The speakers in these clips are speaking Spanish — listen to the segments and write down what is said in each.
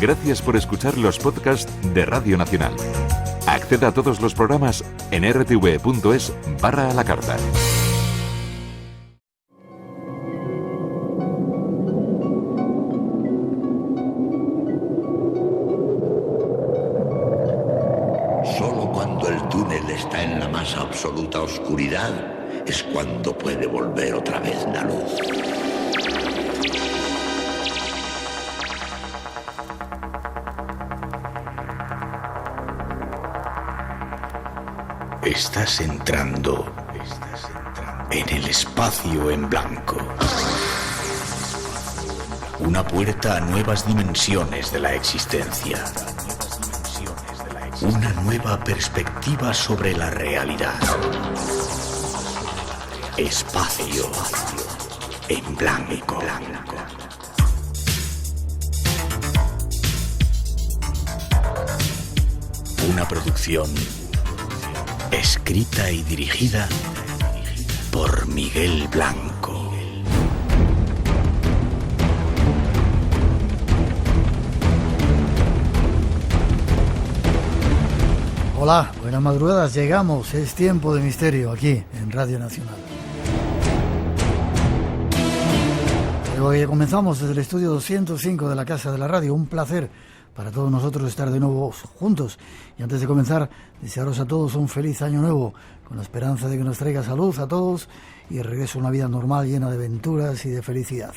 Gracias por escuchar los podcasts de Radio Nacional. Acceda a todos los programas en rtv.es/a la carta. Solo cuando el túnel está en la más absoluta oscuridad es cuando puede volver otra vez la luz. Estás entrando en el espacio en blanco. Una puerta a nuevas dimensiones de la existencia. Una nueva perspectiva sobre la realidad. Espacio en blanco. Una producción escrita y dirigida por Miguel Blanco. Hola, buenas madrugadas, llegamos, es Tiempo de Misterio aquí en Radio Nacional. Hoy comenzamos desde el estudio 205 de la Casa de la Radio, un placer para todos nosotros estar de nuevo juntos. Y antes de comenzar, desearos a todos un feliz año nuevo, con la esperanza de que nos traiga salud a todos y regreso a una vida normal llena de aventuras y de felicidad.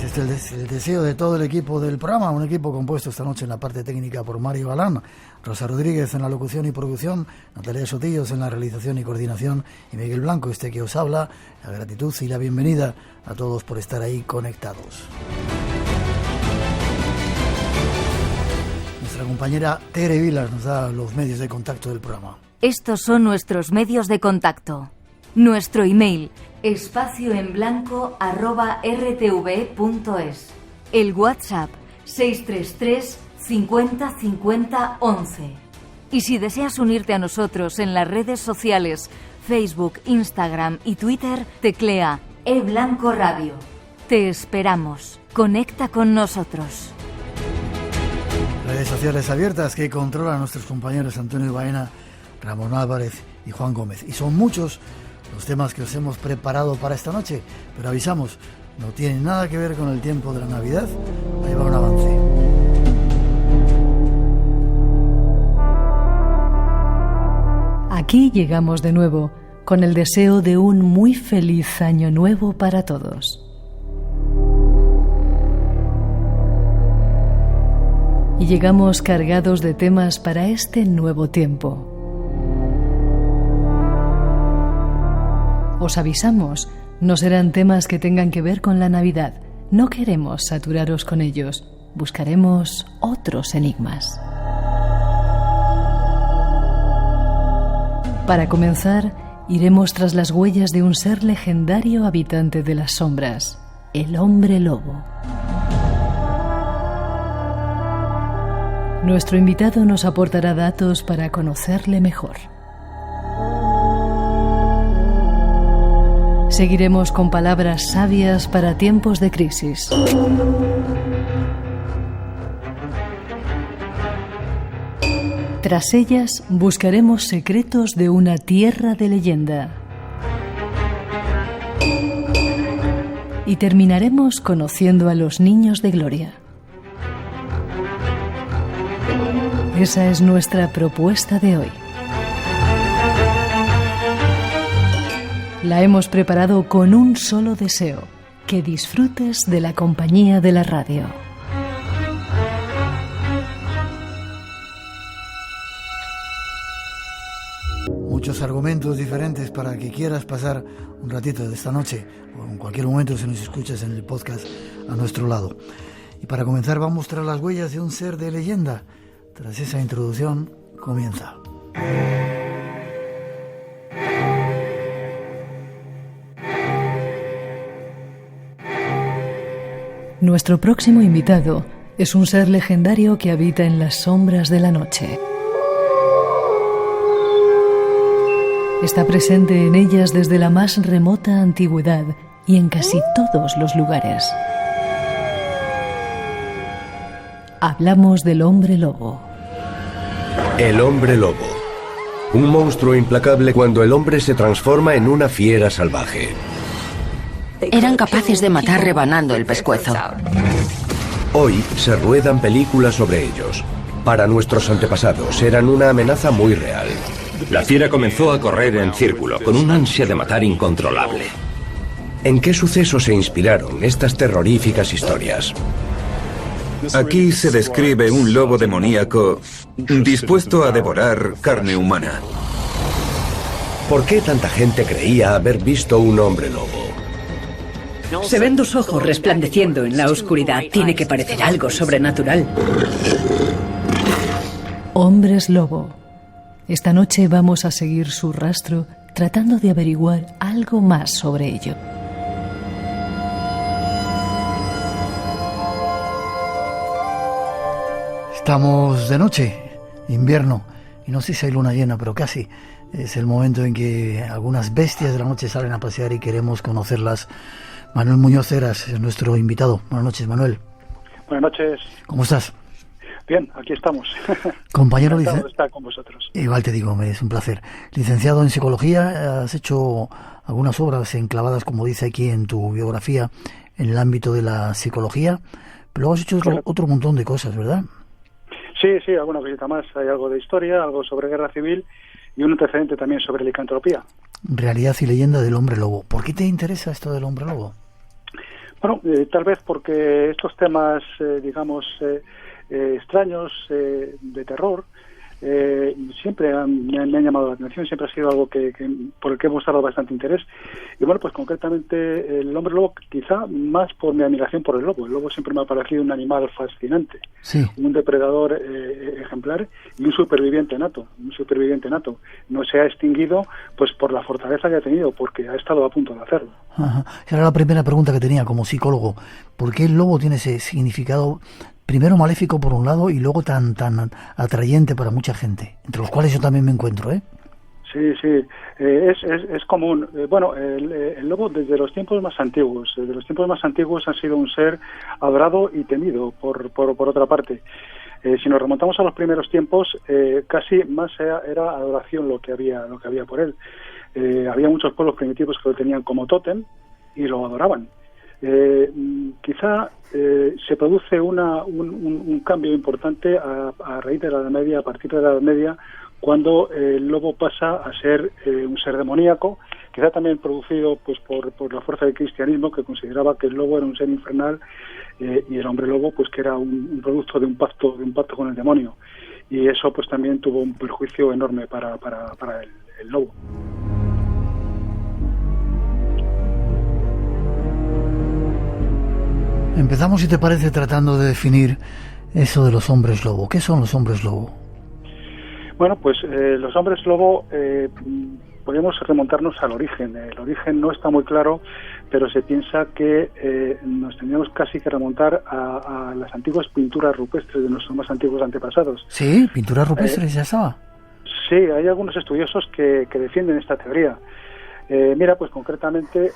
Este es el deseo de todo el equipo del programa, un equipo compuesto esta noche en la parte técnica por Mario Galán, Rosa Rodríguez en la locución y producción, Natalia Sotillos en la realización y coordinación y Miguel Blanco, este que os habla. La gratitud y la bienvenida a todos por estar ahí conectados. Nuestra compañera Tere Vilas nos da los medios de contacto del programa. Estos son nuestros medios de contacto. Nuestro email, espacioenblanco@rtv.es. El WhatsApp, 633 50 50 11. Y si deseas unirte a nosotros en las redes sociales, Facebook, Instagram y Twitter, teclea eBlanco Radio. Te esperamos. Conecta con nosotros. Redes sociales abiertas que controlan nuestros compañeros Antonio Baena, Ramón Álvarez y Juan Gómez. Y son muchos los temas que os hemos preparado para esta noche, pero avisamos, no tienen nada que ver con el tiempo de la Navidad. Ahí va un avance. Aquí llegamos de nuevo, con el deseo de un muy feliz año nuevo para todos. Y llegamos cargados de temas para este nuevo tiempo. Os avisamos, no serán temas que tengan que ver con la Navidad. No queremos saturaros con ellos. Buscaremos otros enigmas. Para comenzar, iremos tras las huellas de un ser legendario habitante de las sombras, el hombre lobo. Nuestro invitado nos aportará datos para conocerle mejor. Seguiremos con palabras sabias para tiempos de crisis. Tras ellas, buscaremos secretos de una tierra de leyenda. Y terminaremos conociendo a los niños de Gloria. Esa es nuestra propuesta de hoy. La hemos preparado con un solo deseo: que disfrutes de la compañía de la radio. Muchos argumentos diferentes para que quieras pasar un ratito de esta noche o en cualquier momento si nos escuchas en el podcast a nuestro lado. Y para comenzar vamos tras las huellas de un ser de leyenda. Tras esa introducción comienza. Nuestro próximo invitado es un ser legendario que habita en las sombras de la noche. Está presente en ellas desde la más remota antigüedad y en casi todos los lugares. Hablamos del hombre lobo. El hombre lobo. Un monstruo implacable cuando el hombre se transforma en una fiera salvaje. Eran capaces de matar rebanando el pescuezo. Hoy se ruedan películas sobre ellos. Para nuestros antepasados eran una amenaza muy real. La fiera comenzó a correr en círculo, con una ansia de matar incontrolable. ¿En qué sucesos se inspiraron estas terroríficas historias? Aquí se describe un lobo demoníaco dispuesto a devorar carne humana. ¿Por qué tanta gente creía haber visto un hombre lobo? Se ven 2 ojos resplandeciendo en la oscuridad. Tiene que parecer algo sobrenatural. Hombres lobo. Esta noche vamos a seguir su rastro tratando de averiguar algo más sobre ello. Estamos de noche, invierno, y no sé si hay luna llena, pero casi. Es el momento en que algunas bestias de la noche salen a pasear y queremos conocerlas. Manuel Muñoz Heras es nuestro invitado. Buenas noches, Manuel. Buenas noches. ¿Cómo estás? Bien, aquí estamos. Compañero licenciado. Estar con vosotros. Igual te digo, es un placer. Licenciado en Psicología, has hecho algunas obras enclavadas, como dice aquí en tu biografía, en el ámbito de la psicología, pero luego has hecho otro montón de cosas, ¿verdad? Sí, alguna cosita más. Hay algo de historia, algo sobre guerra civil y un antecedente también sobre licantropía. Realidad y leyenda del hombre lobo. ¿Por qué te interesa esto del hombre lobo? Bueno, tal vez porque estos temas, extraños, de terror, siempre me han llamado la atención, siempre ha sido algo por el que hemos dado bastante interés. Y bueno, pues concretamente el hombre lobo, quizá más por mi admiración por el lobo. El lobo siempre me ha parecido un animal fascinante, sí. Un depredador ejemplar y un superviviente nato. No se ha extinguido pues por la fortaleza que ha tenido, porque ha estado a punto de hacerlo. Ajá. Era la primera pregunta que tenía como psicólogo. ¿Por qué el lobo tiene ese significado primero maléfico por un lado y luego tan atrayente para mucha gente, entre los cuales yo también me encuentro, ¿eh? Sí, es común. El lobo desde los tiempos más antiguos, ha sido un ser adorado y temido por otra parte. Si nos remontamos a los primeros tiempos, casi más era adoración lo que había por él. Había muchos pueblos primitivos que lo tenían como tótem y lo adoraban. Quizá se produce un cambio importante a raíz de la Edad Media, a partir de la Edad Media, cuando el lobo pasa a ser un ser demoníaco, quizá también producido pues por la fuerza del cristianismo, que consideraba que el lobo era un ser infernal y el hombre lobo pues que era un producto de un pacto con el demonio, y eso pues también tuvo un perjuicio enorme para el lobo. Empezamos, si te parece, tratando de definir eso de los hombres lobo. ¿Qué son los hombres lobo? Bueno, pues los hombres lobo podemos remontarnos al origen. El origen no está muy claro, pero se piensa que nos tendríamos casi que remontar a las antiguas pinturas rupestres de nuestros más antiguos antepasados. Sí, pinturas rupestres, ya estaba. Sí, hay algunos estudiosos que defienden esta teoría. Mira, pues concretamente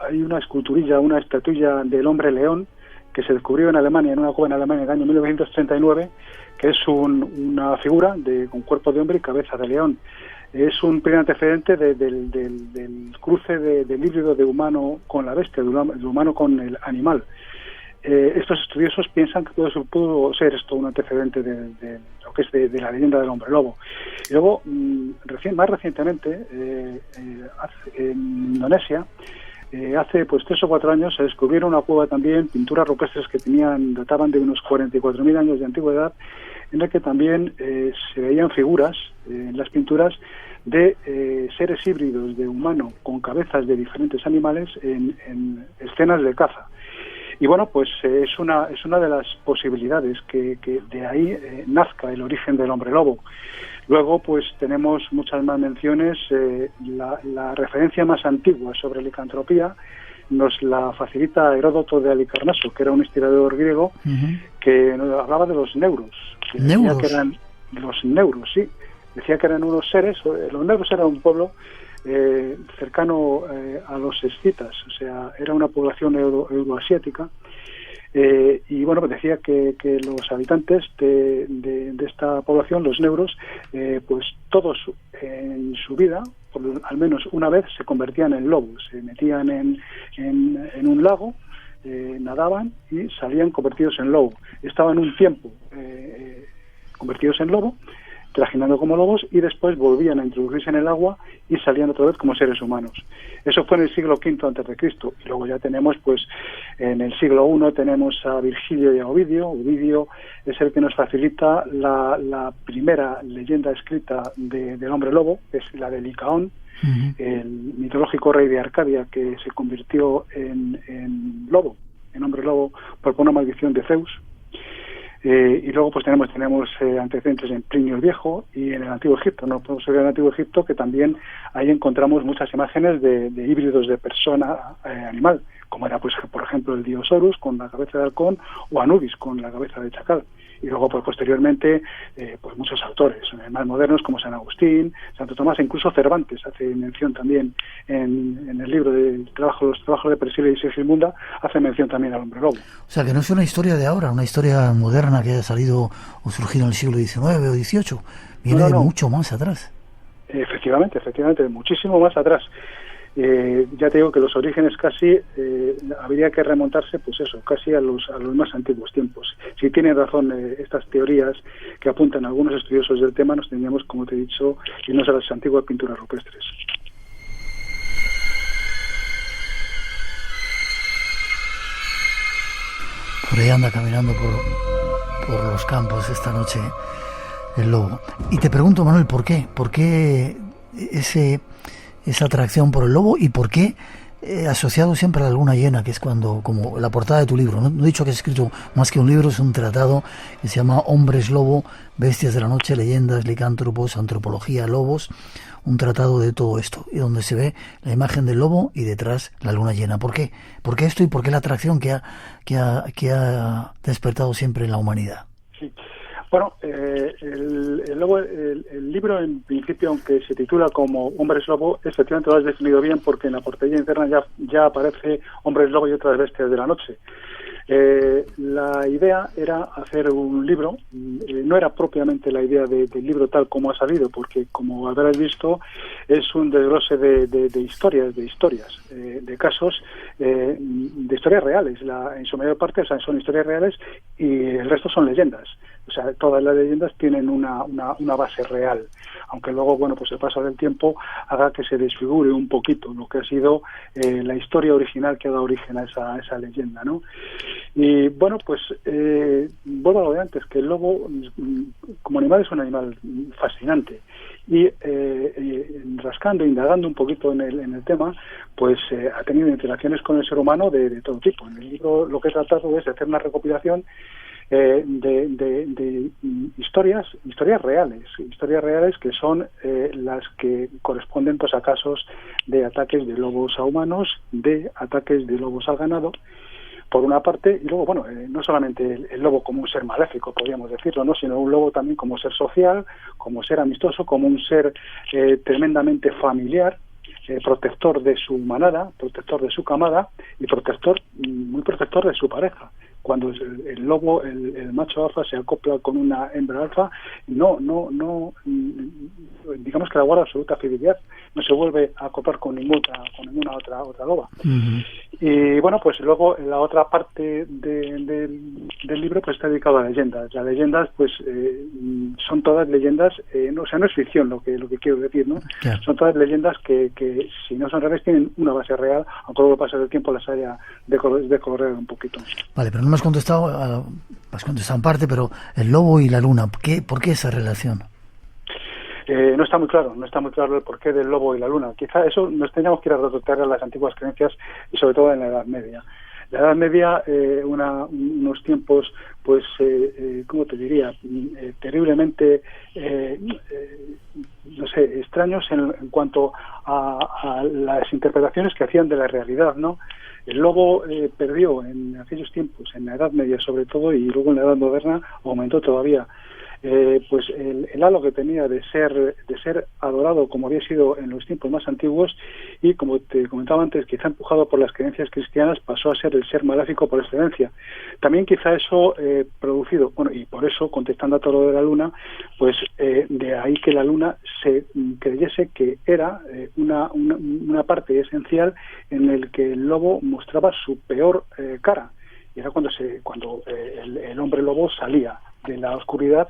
hay una esculturilla, una estatuilla del hombre león que se descubrió en Alemania, en una cueva en Alemania en el año 1939, que es una figura con cuerpo de hombre y cabeza de león. Es un primer antecedente del cruce del híbrido de humano con la bestia, del humano con el animal. Estos estudiosos piensan que pudo ser esto un antecedente de lo que es de la leyenda del hombre lobo. Y luego, más recientemente, en Indonesia, hace pues 3 o 4 años se descubrieron una cueva también, pinturas rupestres que databan de unos 44.000 años de antigüedad, en la que también se veían figuras en las pinturas de seres híbridos de humano con cabezas de diferentes animales en escenas de caza. Y bueno, pues es una de las posibilidades que de ahí nazca el origen del hombre lobo. Luego, pues tenemos muchas más menciones. La referencia más antigua sobre licantropía nos la facilita Heródoto de Halicarnaso, que era un historiador griego, que nos hablaba de los neuros. ¿Neuros? Que eran los neuros, sí. Decía que eran unos seres. Los neuros eran un pueblo cercano a los escitas, o sea, era una población euroasiática Y bueno, pues decía que los habitantes de esta población, los neuros, pues todos en su vida, al menos una vez, se convertían en lobos, se metían en un lago, nadaban y salían convertidos en lobo. Estaban un tiempo convertidos en lobo, trajinando como lobos, y después volvían a introducirse en el agua y salían otra vez como seres humanos. Eso fue en el siglo V a.C. Y luego ya tenemos, pues, en el siglo I tenemos a Virgilio y a Ovidio. Ovidio es el que nos facilita la primera leyenda escrita del hombre lobo, es la de Licaón, el mitológico rey de Arcadia, que se convirtió en lobo, en hombre lobo, por una maldición de Zeus. Y luego pues tenemos antecedentes en Plinio el Viejo y en el Antiguo Egipto. No podemos ver en el Antiguo Egipto, que también ahí encontramos muchas imágenes de híbridos de persona-animal, como era, pues, por ejemplo, el dios Horus con la cabeza de halcón, o Anubis con la cabeza de chacal. Y luego, pues, posteriormente, pues muchos autores más modernos como San Agustín, Santo Tomás, e incluso Cervantes hace mención también en el libro Los trabajos de Persíles y Segismunda, hace mención también al hombre lobo. O sea, que no es una historia de ahora, una historia moderna que haya salido o surgido en el siglo XIX o XVIII, viene de mucho más atrás. Efectivamente, muchísimo más atrás. Ya te digo que los orígenes casi habría que remontarse, pues eso, casi a los más antiguos tiempos. Si tienen razón estas teorías que apuntan algunos estudiosos del tema, nos tendríamos, como te he dicho, irnos a las antiguas pinturas rupestres. Por ahí anda caminando por los campos esta noche el lobo. Y te pregunto, Manuel, ¿por qué? ¿Por qué esa atracción por el lobo, y por qué asociado siempre a la luna llena, que es cuando, como la portada de tu libro, no he dicho que has escrito más que un libro, es un tratado que se llama Hombres Lobo, Bestias de la Noche, Leyendas, Licántropos, Antropología, Lobos, un tratado de todo esto, y donde se ve la imagen del lobo y detrás la luna llena. ¿Por qué? ¿Por qué esto y por qué la atracción que ha despertado siempre en la humanidad? Sí. Bueno, el lobo, el libro en principio, aunque se titula como Hombres Lobo, efectivamente lo has definido bien, porque en la portada interna ya aparece Hombres Lobo y otras bestias de la noche. La idea era hacer un libro, no era propiamente la idea del libro tal como ha salido, porque, como habrás visto, es un desglose de historias, de casos, de historias reales. En su mayor parte, o sea, son historias reales, y el resto son leyendas. O sea, todas las leyendas tienen una base real, aunque luego, bueno, pues el paso del tiempo haga que se desfigure un poquito lo que ha sido la historia original que ha dado origen a esa leyenda, ¿no? Y bueno, pues vuelvo a lo de antes, que el lobo como animal es un animal fascinante, y rascando, indagando un poquito en el tema, pues ha tenido interacciones con el ser humano de todo tipo. En el libro lo que he tratado es hacer una recopilación de historias reales que son las que corresponden, pues, a casos de ataques de lobos a humanos, de ataques de lobos al ganado, por una parte, y luego, bueno, no solamente el lobo como un ser maléfico, podríamos decirlo, ¿no?, sino un lobo también como ser social, como ser amistoso, como un ser tremendamente familiar, protector de su manada, protector de su camada, y muy protector de su pareja. Cuando el lobo, el macho alfa, se acopla con una hembra alfa, digamos que la guarda absoluta fidelidad, no se vuelve a acoplar con ninguna otra loba. Uh-huh. Y bueno, pues luego la otra parte del libro, pues, está dedicado a leyendas. Las leyendas, pues, son todas leyendas, no es ficción lo que quiero decir, ¿no? Claro. Son todas leyendas que si no son reales tienen una base real, aunque luego pasa el tiempo las haya decolorado un poquito. Vale, pero no me has contestado en parte, pero el lobo y la luna, ¿por qué esa relación? No está muy claro el porqué del lobo y la luna. Quizá eso nos tendríamos que ir a retrotraer a las antiguas creencias, y sobre todo en la Edad Media. La Edad Media, unos tiempos, pues, ¿cómo te diría?, terriblemente, extraños en cuanto a las interpretaciones que hacían de la realidad, ¿no? El lobo perdió en aquellos tiempos, en la Edad Media sobre todo, y luego en la Edad Moderna aumentó todavía. pues el halo que tenía de ser adorado como había sido en los tiempos más antiguos, y como te comentaba antes, quizá empujado por las creencias cristianas, pasó a ser el ser maléfico por excelencia. También quizá eso producido, bueno, y por eso, contestando a todo lo de la luna, pues de ahí que la luna se creyese que era una parte esencial en el que el lobo mostraba su peor cara, y era cuando el hombre lobo salía de la oscuridad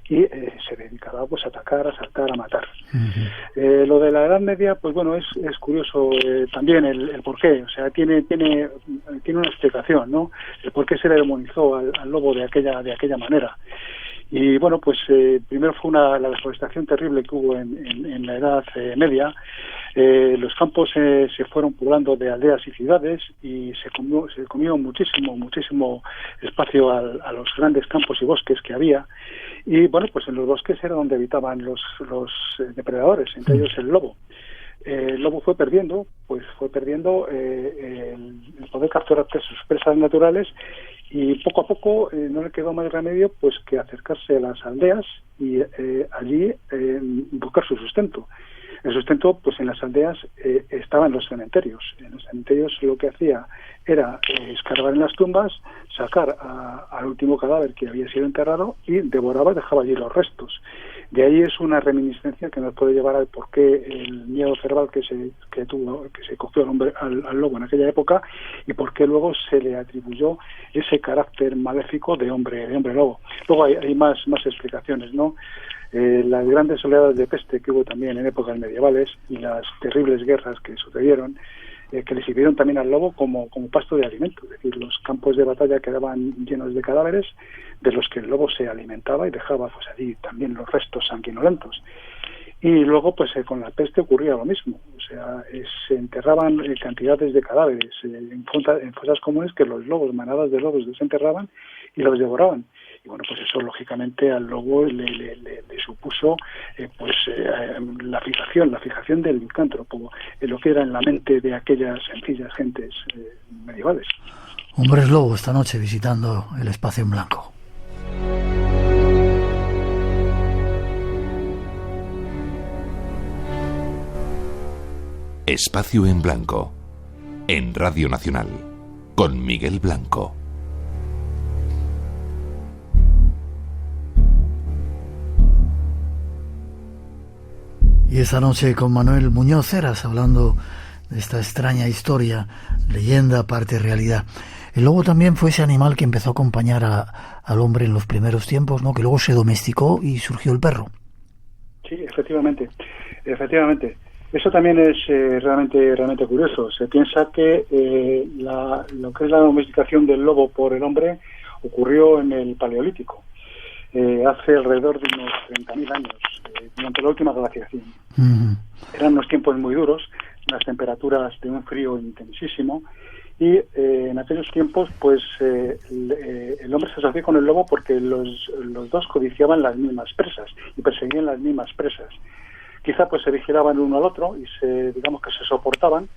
y se dedicaba pues a atacar, a asaltar, a matar. Uh-huh. Lo de la Edad Media, pues bueno, es curioso también el por qué, o sea, tiene una explicación, ¿no? El por qué se le demonizó al lobo de aquella manera. Y bueno, pues primero fue la deforestación terrible que hubo en la Edad Media. Los campos se fueron poblando de aldeas y ciudades, y se comió muchísimo espacio a los grandes campos y bosques que había. Y bueno, pues en los bosques era donde habitaban los depredadores, entre ellos el lobo. El lobo fue perdiendo el poder capturar sus presas naturales, y poco a poco no le quedó más remedio pues que acercarse a las aldeas y allí buscar su sustento. El sustento, pues en las aldeas estaba en los cementerios. En los cementerios lo que hacía era escarbar en las tumbas, sacar al último cadáver que había sido enterrado y devoraba, dejaba allí los restos. De ahí es una reminiscencia que nos puede llevar al porqué el miedo cerval que se cogió al lobo en aquella época, y por qué luego se le atribuyó ese carácter maléfico de hombre lobo. Luego hay más explicaciones, ¿no? Las grandes oleadas de peste que hubo también en épocas medievales y las terribles guerras que sucedieron, que le sirvieron también al lobo como pasto de alimento. Es decir, los campos de batalla quedaban llenos de cadáveres de los que el lobo se alimentaba y dejaba pues allí también los restos sanguinolentos. Y luego pues con la peste ocurría lo mismo, o sea, se enterraban cantidades de cadáveres en fosas comunes que los lobos, manadas de lobos, desenterraban y los devoraban. Y bueno, pues eso lógicamente al lobo le supuso la fijación del licántropo, lo que era en la mente de aquellas sencillas gentes medievales. Hombres lobo esta noche visitando el espacio en blanco. Espacio en Blanco, en Radio Nacional, con Miguel Blanco. Y esta noche con Manuel Muñoz Heras, hablando de esta extraña historia, leyenda, parte realidad. El lobo también fue ese animal que empezó a acompañar al hombre en los primeros tiempos, ¿no? Que luego se domesticó y surgió el perro. Sí, efectivamente. Eso también es realmente curioso. Se piensa que lo que es la domesticación del lobo por el hombre ocurrió en el Paleolítico, hace alrededor de unos 30.000 años, durante la última glaciación. Uh-huh. Eran unos tiempos muy duros, las temperaturas de un frío intensísimo, y en aquellos tiempos pues el hombre se asoció con el lobo porque los dos codiciaban las mismas presas y perseguían las mismas presas. Quizá pues se vigilaban uno al otro y se soportaban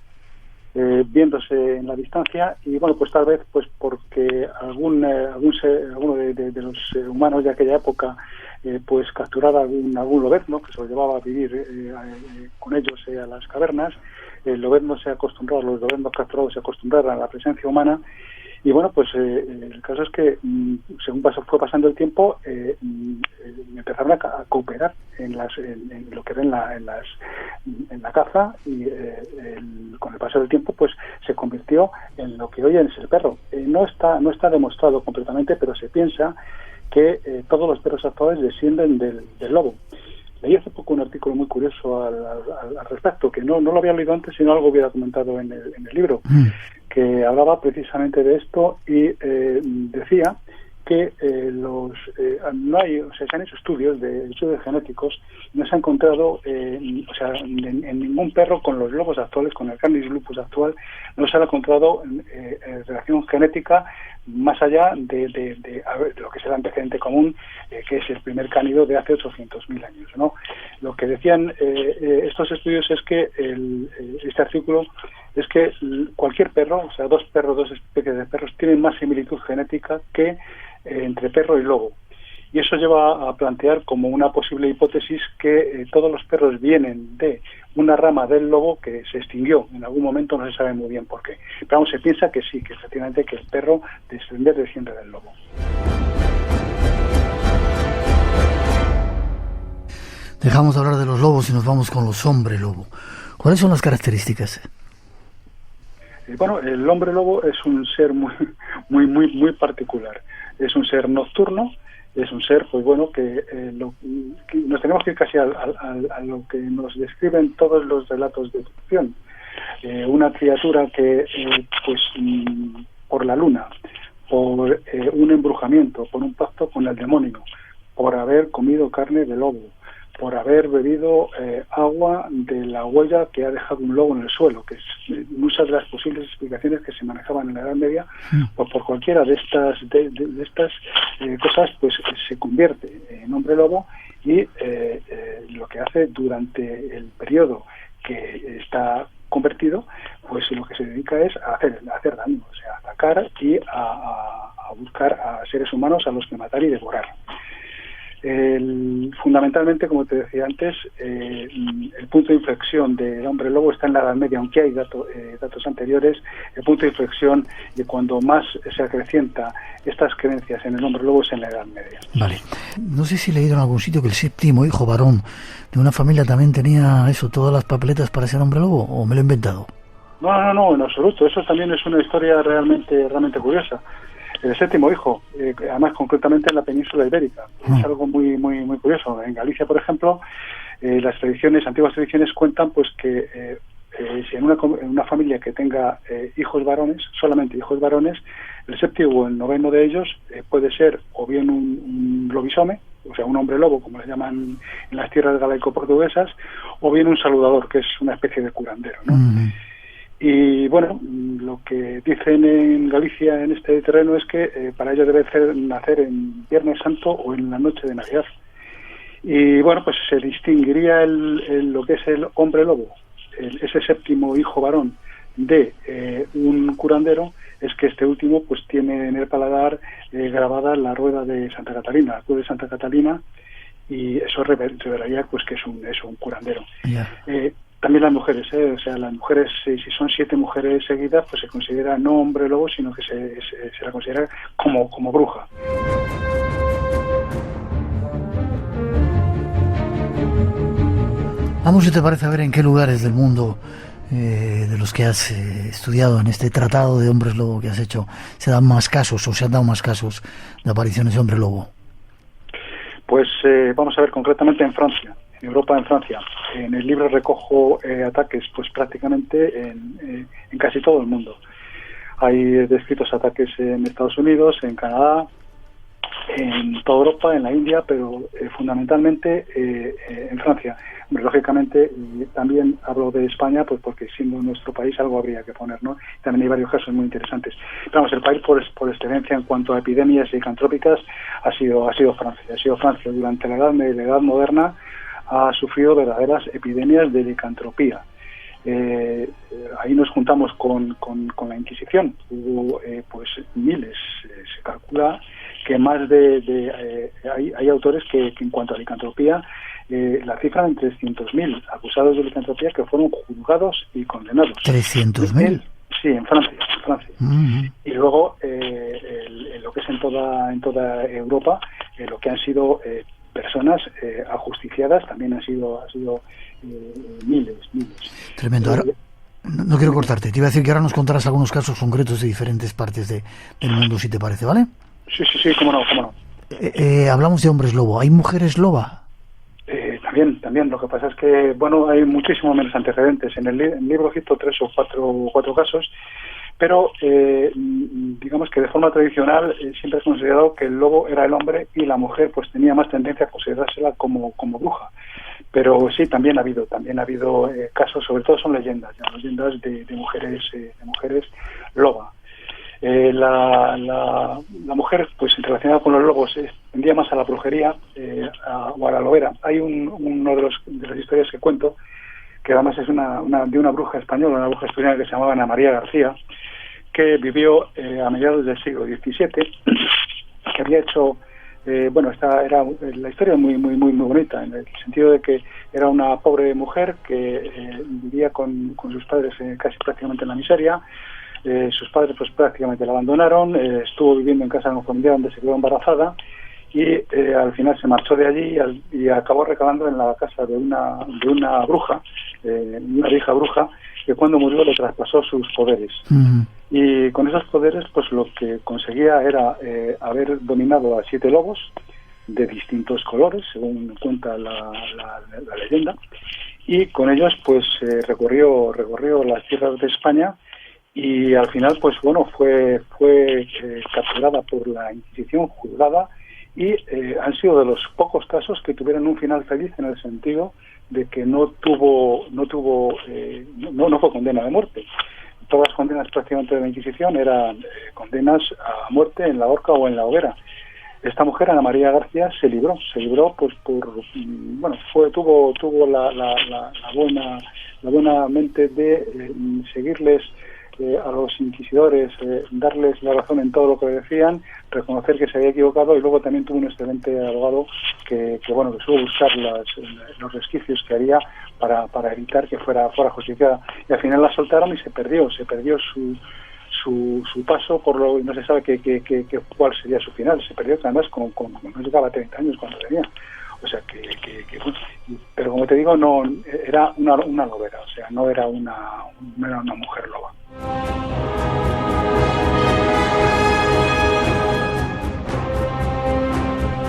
viéndose en la distancia, y bueno, pues tal vez pues porque alguno de los humanos de aquella época pues capturaba algún lobezno que se lo llevaba a vivir con ellos a las cavernas. El lobezno los lobeznos capturados se acostumbraron a la presencia humana, y bueno, pues el caso es que según fue pasando el tiempo empezaron a cooperar en lo que era en la caza, y con el paso del tiempo pues se convirtió en lo que hoy es el perro. No está demostrado completamente, pero se piensa que todos los perros actuales descienden del lobo. Leí hace poco un artículo muy curioso al respecto, que no lo había leído antes, sino algo hubiera comentado en el libro, que hablaba precisamente de esto, y decía que se han hecho estudios genéticos, no se ha encontrado en ningún perro con los lobos actuales, con el Canis lupus actual, no se ha encontrado relación genética más allá de lo que es el antecedente común, que es el primer cánido de hace 800.000 años, ¿no? Lo que decían estos estudios es que este artículo es que cualquier perro, o sea, dos especies de perros tienen más similitud genética que entre perro y lobo. y eso lleva a plantear como una posible hipótesis que todos los perros vienen de una rama del lobo que se extinguió en algún momento, no se sabe muy bien por qué. Pero vamos, se piensa que sí, que efectivamente que el perro desciende del lobo. Dejamos de hablar de los lobos y nos vamos con los hombres lobo. ¿Cuáles son las características? Bueno, el hombre lobo es un ser muy particular. Es un ser nocturno, es un ser, pues bueno, que nos tenemos que ir casi a lo que nos describen todos los relatos de ficción. Una criatura que, por la luna, por un embrujamiento, por un pacto con el demonio, por haber comido carne de lobo, por haber bebido agua de la huella que ha dejado un lobo en el suelo, que es muchas de las posibles explicaciones que se manejaban en la Edad Media, pues por cualquiera de estas cosas, pues se convierte en hombre lobo y lo que hace durante el periodo que está convertido, pues lo que se dedica es a hacer daño, o sea, a atacar y a buscar a seres humanos a los que matar y devorar. Fundamentalmente, como te decía antes, el punto de inflexión del hombre lobo está en la Edad Media, aunque hay datos anteriores. El punto de inflexión de cuando más se acrecienta estas creencias en el hombre lobo es en la Edad Media. Vale. No sé si he leído en algún sitio que el séptimo hijo varón de una familia también tenía todas las papeletas para ser hombre lobo, ¿o me lo he inventado? No, en absoluto. Eso también es una historia realmente curiosa. El séptimo hijo, además concretamente en la península ibérica, es algo muy curioso. En Galicia, por ejemplo, las antiguas tradiciones cuentan pues que si en una familia que tenga hijos varones, solamente hijos varones, el séptimo o el noveno de ellos puede ser o bien un lobisome, o sea, un hombre lobo, como le llaman en las tierras galaico-portuguesas, o bien un saludador, que es una especie de curandero, ¿no? Y bueno, lo que dicen en Galicia en este terreno es que para ello debe nacer en Viernes Santo o en la noche de Navidad. Y bueno, pues se distinguiría lo que es el hombre lobo, ese séptimo hijo varón de un curandero, es que este último pues tiene en el paladar grabada la rueda de Santa Catalina, la cruz de Santa Catalina, y eso revelaría pues que es un curandero. Yeah. También las mujeres, o sea, las mujeres, si son 7 mujeres seguidas, pues se considera no hombre lobo, sino que se la considera como bruja. Vamos, si te parece, a ver en qué lugares del mundo de los que has estudiado en este tratado de hombres lobo que has hecho, se dan más casos o se han dado más casos de apariciones de hombre lobo. Pues vamos a ver concretamente en Francia. En Europa, en Francia. En el libro recojo ataques pues prácticamente en casi todo el mundo. Hay descritos ataques en Estados Unidos, en Canadá, en toda Europa, en la India, pero fundamentalmente en Francia. Hombre, lógicamente, también hablo de España, pues porque siendo nuestro país algo habría que poner, ¿no? También hay varios casos muy interesantes. Pero vamos, el país por excelencia en cuanto a epidemias licantrópicas ha sido Francia. Ha sido Francia durante la Edad Moderna. Ha sufrido verdaderas epidemias de licantropía. Ahí nos juntamos con la Inquisición. Hubo pues miles, se calcula que más hay autores que en cuanto a licantropía la cifran en 300.000 acusados de licantropía que fueron juzgados y condenados. ¿300.000? Sí, en Francia. Y luego lo que es en toda Europa, lo que han sido personas ajusticiadas también han sido miles. Tremendo. Ahora, no quiero cortarte, te iba a decir que ahora nos contarás algunos casos concretos de diferentes partes del mundo, si te parece, ¿vale? Sí, cómo no. Hablamos de hombres lobo, ¿hay mujeres loba? También, lo que pasa es que, bueno, hay muchísimo menos antecedentes. En el libro cito 3 o 4 casos, pero digamos que de forma tradicional siempre es considerado que el lobo era el hombre y la mujer pues tenía más tendencia a considerársela como bruja. Pero sí, también ha habido casos, sobre todo son leyendas de mujeres loba. La mujer, pues relacionada con los lobos, tendía más a la brujería o a la lobera. Hay uno de las historias que cuento, que además es de una bruja española que se llamaba Ana María García, que vivió a mediados del siglo XVII, que había hecho la historia es muy bonita, en el sentido de que era una pobre mujer que vivía con sus padres casi prácticamente en la miseria. Sus padres pues prácticamente la abandonaron, estuvo viviendo en casa de una familia donde se quedó embarazada y al final se marchó de allí y acabó recalando en la casa de una bruja, una vieja bruja, que cuando murió le traspasó sus poderes. Y con esos poderes pues lo que conseguía era haber dominado a 7 lobos de distintos colores, según cuenta la leyenda, y con ellos pues recorrió las tierras de España y al final pues bueno fue capturada por la Inquisición, juzgada, y han sido de los pocos casos que tuvieron un final feliz, en el sentido de que no fue condena de muerte. Todas las condenas prácticamente de la Inquisición eran condenas a muerte en la horca o en la hoguera. Esta mujer, Ana María García, se libró pues tuvo la buena mente de seguirles a los inquisidores, darles la razón en todo lo que decían, reconocer que se había equivocado, y luego también tuvo un excelente abogado que supo buscar los resquicios que había para evitar que fuera justiciada, y al final la soltaron y se perdió su paso, no se sabe cuál sería su final. Se perdió además no llegaba a 30 años cuando tenía. O sea pero como te digo, no era una lobera, o sea, no era una mujer loba.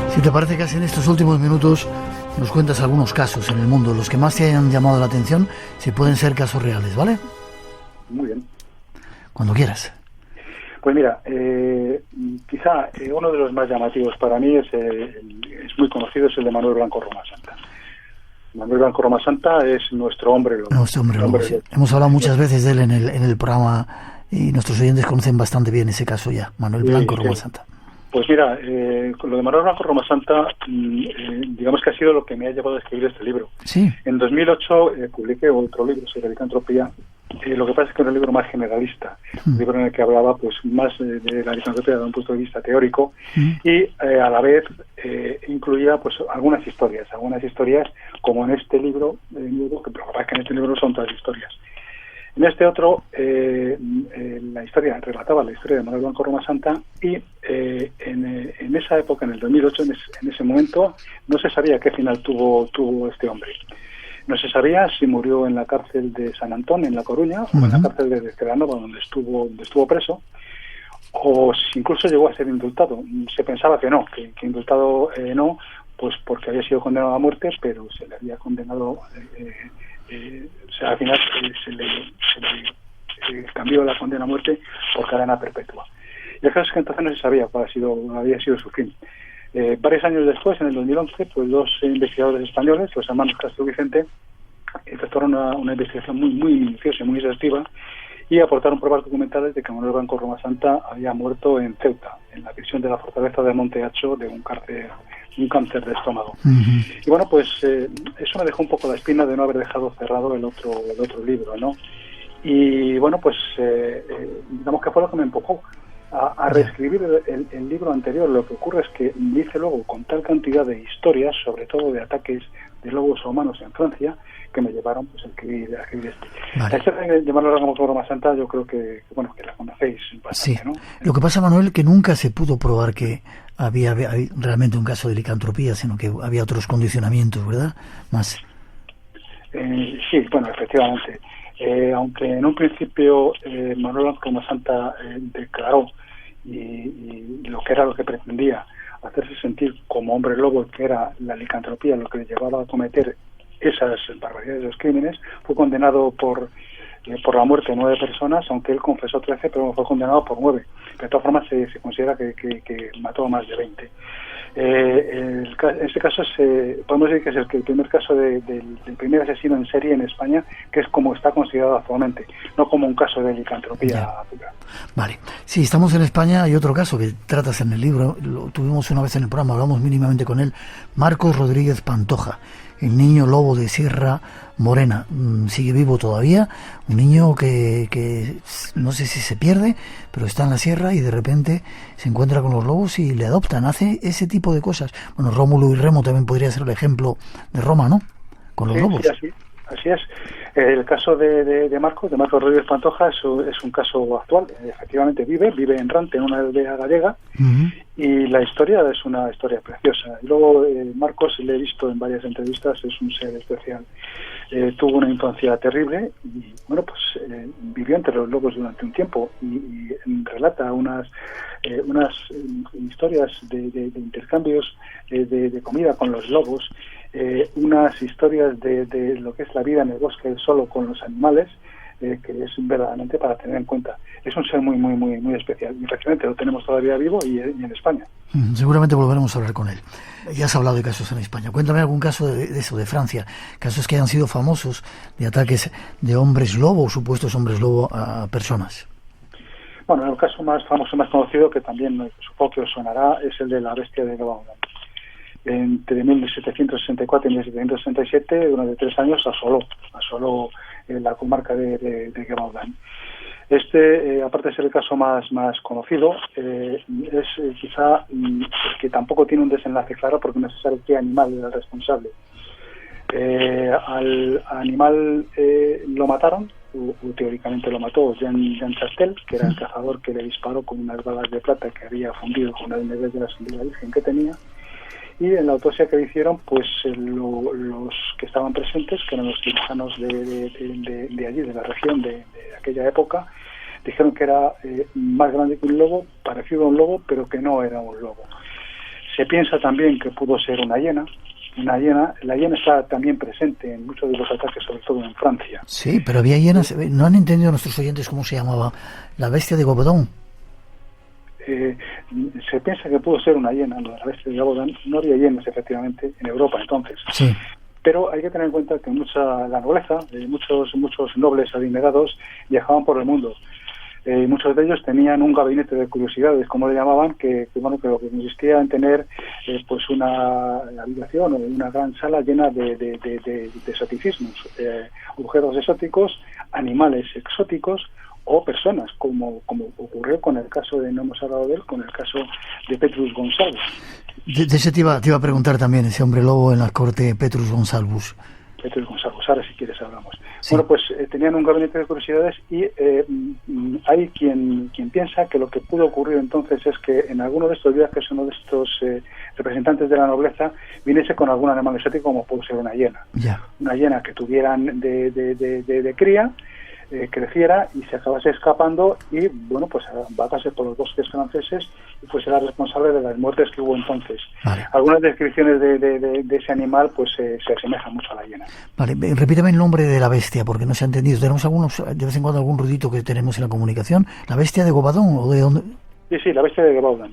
Si te parece, casi en estos últimos minutos nos cuentas algunos casos en el mundo, los que más te hayan llamado la atención, si pueden ser casos reales, ¿vale? Muy bien. Cuando quieras. Pues mira, quizá uno de los más llamativos para mí es muy conocido, es el de Manuel Blanco Romasanta. Manuel Blanco Romasanta es nuestro hombre lobo. Nuestro hombre lobo, sí. Hemos hablado muchas veces de él en el programa y nuestros oyentes conocen bastante bien ese caso ya, Manuel Blanco Romasanta. Pues mira, con lo de Manuel Blanco Romasanta, digamos que ha sido lo que me ha llevado a escribir este libro. Sí. En 2008 publiqué otro libro sobre licantropía. Lo que pasa es que era un libro más generalista, un libro en el que hablaba pues más de la licantropía desde un punto de vista teórico y a la vez incluía pues algunas historias como en este libro, que lo que pasa es que en este libro son todas historias. En este otro, la historia relataba la historia de Manuel Blanco Romasanta y en esa época, en el 2008, en ese momento, no se sabía qué final tuvo este hombre. No se sabía si murió en la cárcel de San Antón, en La Coruña, o en la cárcel de Celanova, donde estuvo preso, o si incluso llegó a ser indultado. Se pensaba que no, que indultado no, pues porque había sido condenado a muerte, pero se le había condenado, al final se le cambió la condena a muerte por cadena perpetua. Y el caso es que entonces no se sabía cuál había sido su fin. Varios años después, en el 2011, pues dos investigadores españoles, los hermanos Castro Vicente, efectuaron una investigación muy minuciosa y muy exhaustiva y aportaron pruebas documentales de que Manuel Blanco Romasanta había muerto en Ceuta, en la prisión de la fortaleza de Monte Hacho, de un cáncer de estómago. Y bueno, pues eso me dejó un poco la espina de no haber dejado cerrado el otro libro, ¿no? Y bueno, pues digamos que fue lo que me empujó a reescribir el libro anterior. Lo que ocurre es que hice luego con tal cantidad de historias, sobre todo de ataques de lobos a humanos en Francia, que me llevaron pues a escribir este. Vale. La historia de Manuel Blanco Romasanta, yo creo que la conocéis bastante, sí. ¿No? Lo que pasa, Manuel, que nunca se pudo probar que había realmente un caso de licantropía, sino que había otros condicionamientos, ¿verdad? Más. Sí, bueno, efectivamente. Aunque en un principio Manuel Blanco Romasanta declaró y lo que pretendía, hacerse sentir como hombre lobo, que era la licantropía lo que le llevaba a cometer esas barbaridades, esos crímenes, fue condenado por la muerte de 9 personas, aunque él confesó 13, pero fue condenado por 9. De todas formas se considera que mató a más de 20. En este caso podemos decir que es el primer caso del primer asesino en serie en España, que es como está considerado actualmente, no como un caso de licantropía. Vale, sí, estamos en España. Hay otro caso que tratas en el libro, lo tuvimos una vez en el programa, hablamos mínimamente con él, Marcos Rodríguez Pantoja, el niño lobo de Sierra Morena. Sigue vivo todavía, un niño que no sé si se pierde, pero está en la sierra y de repente se encuentra con los lobos y le adoptan, hace ese tipo de cosas. Bueno, Rómulo y Remo también podría ser el ejemplo de Roma, ¿no? Con los lobos. Sí, así es. El caso de Marcos Rodríguez Pantoja es un caso actual. Efectivamente vive en Rante, en una aldea gallega, y la historia es una historia preciosa. Y luego Marcos, le he visto en varias entrevistas, es un ser especial. Tuvo una infancia terrible y bueno, pues vivió entre los lobos durante un tiempo y relata unas historias de intercambios de comida con los lobos, unas historias de lo que es la vida en el bosque solo con los animales, que es verdaderamente para tener en cuenta. Es un ser muy muy muy muy especial y efectivamente lo tenemos todavía vivo y en España. Seguramente volveremos a hablar con él. Ya has hablado de casos en España. Cuéntame algún caso de eso, de Francia, casos que hayan sido famosos de ataques de hombres lobo, supuestos hombres lobo a personas. Bueno, el caso más famoso, más conocido, que también supongo que os sonará, es el de la bestia de Gabaudan. Entre 1764 y 1767, durante 3 años, asoló la comarca de Gabaudan. Aparte de ser el caso más conocido, es quizá el que tampoco tiene un desenlace claro, porque no se sabe qué animal era el responsable. Al animal lo mataron, o teóricamente lo mató Jean Chastel, que era el cazador que le disparó con unas balas de plata que había fundido con las medallas de la Virgen que tenía. Y en la autopsia que le hicieron, pues los que estaban presentes, que eran los cirujanos de allí, de la región de aquella época, dijeron que era más grande que un lobo, parecido a un lobo, pero que no era un lobo. Se piensa también que pudo ser una hiena. La hiena está también presente en muchos de los ataques, sobre todo en Francia. Sí, pero había hienas. ¿No han entendido nuestros oyentes cómo se llamaba? La bestia de Gabaudan. Se piensa que pudo ser una hiena, la bestia de Gabaudan. No había hienas, efectivamente, en Europa entonces. Sí. Pero hay que tener en cuenta que la nobleza, muchos nobles adinerados viajaban por el mundo. Muchos de ellos tenían un gabinete de curiosidades, como le llamaban, que lo que consistía en tener pues una habitación o una gran sala llena de exoticismos, objetos exóticos, animales exóticos o personas, como ocurrió con el caso no hemos hablado de él, con el caso de Petrus Gonsalvus. De ese te iba a preguntar también, ese hombre lobo en la corte, Petrus Gonsalvus. Ahora si quieres hablamos. Sí. Bueno, pues tenían un gabinete de curiosidades y hay quien piensa que lo que pudo ocurrir entonces es que en alguno de estos viajes uno de estos representantes de la nobleza viniese con algún animal exótico, como puede ser una hiena. Yeah. Una hiena que tuvieran de cría, creciera y se acabase escapando y, bueno, pues vagase por los bosques franceses y fuese la responsable de las muertes que hubo entonces. Vale. Algunas descripciones de ese animal pues se asemejan mucho a la hiena. Vale, repítame el nombre de la bestia, porque no se ha entendido. Tenemos de vez en cuando algún ruidito que tenemos en la comunicación. ¿La bestia de Gabaudan o de dónde? Sí, la bestia de Gabaudan.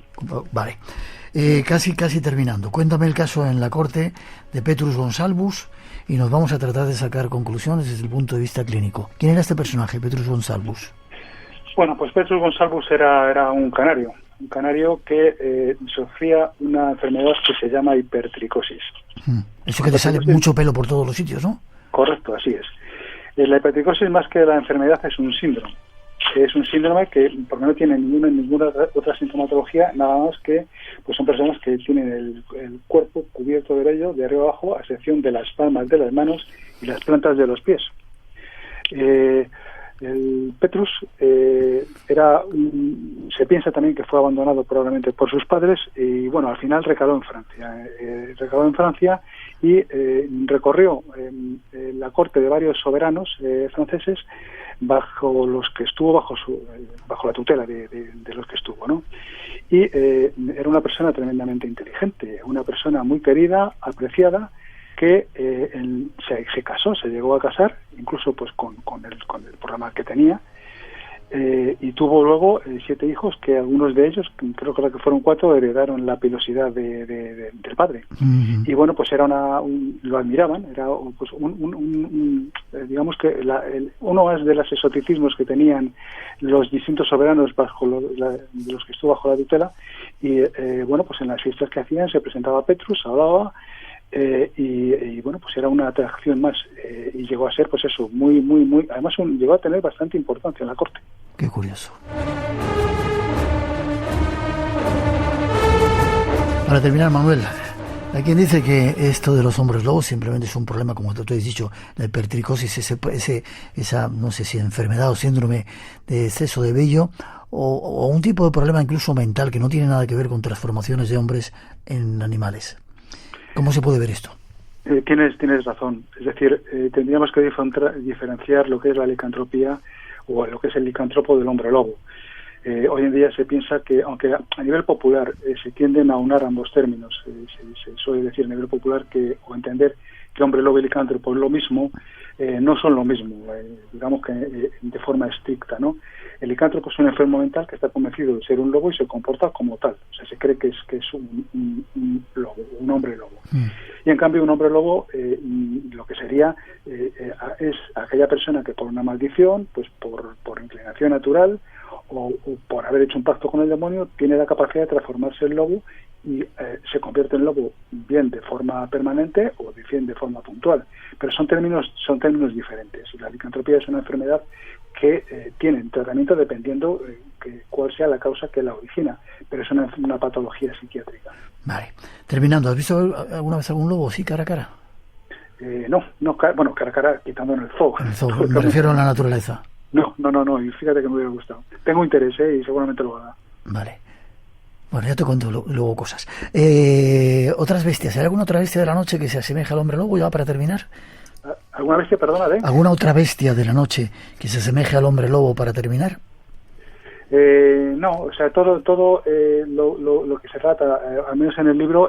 Vale. Casi terminando. Cuéntame el caso en la corte de Petrus Gonsalvus y nos vamos a tratar de sacar conclusiones desde el punto de vista clínico. ¿Quién era este personaje, Petrus Gonsalvus? Bueno, pues Petrus Gonsalvus era un canario que sufría una enfermedad que se llama hipertricosis. Eso que te sale mucho pelo por todos los sitios, ¿no? Correcto, así es. La hipertricosis, más que la enfermedad, es un síndrome. Es un síndrome que, porque no tiene ninguna otra sintomatología, nada más que pues son personas que tienen el cuerpo cubierto de vello de arriba abajo, a excepción de las palmas de las manos y las plantas de los pies. El Petrus se piensa también que fue abandonado probablemente por sus padres y bueno, al final recaló en Francia y recorrió la corte de varios soberanos franceses bajo los que estuvo bajo la tutela de los que estuvo, ¿no? Y era una persona tremendamente inteligente, una persona muy querida, apreciada, que se casó, se llegó a casar, incluso pues con el programa que tenía, y tuvo luego 7 hijos, que algunos de ellos, creo que fueron 4, heredaron la pilosidad del padre. Uh-huh. Y bueno, pues lo admiraban, era pues digamos que uno de los exoticismos que tenían los distintos soberanos bajo los que estuvo bajo la tutela, y bueno, pues en las fiestas que hacían se presentaba Petrus, hablaba, y bueno, pues era una atracción más, y llegó a ser, pues eso, muy, además llegó a tener bastante importancia en la corte. Qué curioso. Para terminar, Manuel, hay quien dice que esto de los hombres lobos simplemente es un problema, como tú has dicho, la hipertricosis, esa, no sé si enfermedad o síndrome de exceso de vello, o un tipo de problema incluso mental que no tiene nada que ver con transformaciones de hombres en animales. ¿Cómo se puede ver esto? Tienes razón. Es decir, tendríamos que diferenciar lo que es la licantropía o lo que es el licántropo del hombre lobo. Hoy en día se piensa que, aunque a nivel popular se tienden a unar ambos términos, se suele decir a nivel popular o entender que hombre lobo y licántropo es lo mismo, no son lo mismo, digamos que de forma estricta, ¿no? El licántropo es un enfermo mental que está convencido de ser un lobo y se comporta como tal. O sea, se cree que es un lobo, un hombre lobo. Y en cambio un hombre lobo, lo que sería, es aquella persona que por una maldición, pues por inclinación natural, o por haber hecho un pacto con el demonio, tiene la capacidad de transformarse en lobo y se convierte en lobo bien de forma permanente o bien de forma puntual. Pero son términos diferentes. Y la licantropía es una enfermedad que tiene tratamiento dependiendo cuál sea la causa que la origina, pero es una patología psiquiátrica. Vale. Terminando, ¿has visto alguna vez algún lobo así cara a cara? No, cara a cara, quitando en el zoo. En el zoo, me refiero a la naturaleza. No, y fíjate que me hubiera gustado. Tengo interés, y seguramente lo haga. Vale. Bueno, ya te cuento luego cosas. Otras bestias, ¿hay alguna otra bestia de la noche que se asemeja al hombre lobo, ya para terminar? ¿Alguna bestia, perdona, ¿Alguna otra bestia de la noche que se asemeje al hombre lobo para terminar? No, o sea, todo lo que se trata, al menos en el libro,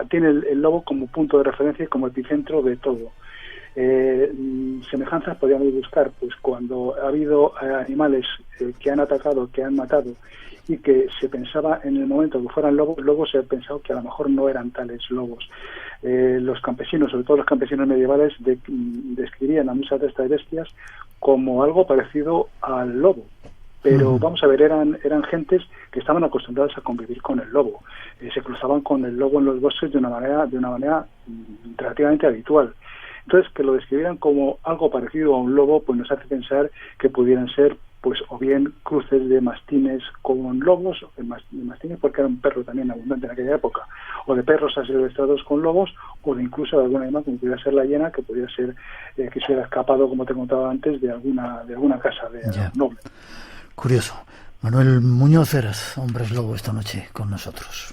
tiene el lobo como punto de referencia y como epicentro de todo. Semejanzas podríamos buscar pues cuando ha habido animales que han atacado, que han matado, y que se pensaba en el momento que fueran lobos, luego se ha pensado que a lo mejor no eran tales lobos. Los campesinos, sobre todo los campesinos medievales, describían a muchas de estas bestias como algo parecido al lobo. Pero vamos a ver, eran gentes que estaban acostumbradas a convivir con el lobo. Se cruzaban con el lobo en los bosques de una manera relativamente habitual. Entonces, que lo describieran como algo parecido a un lobo, pues nos hace pensar que pudieran ser, pues, o bien cruces de mastines con lobos, de mastines porque era un perro también abundante en aquella época, o de perros asilvestrados con lobos, o de incluso de algún animal como pudiera ser la hiena, que podría ser que se hubiera escapado, como te contaba antes, de alguna casa de noble. Curioso. Manuel Muñoz Heras, Hombres Lobo, esta noche con nosotros.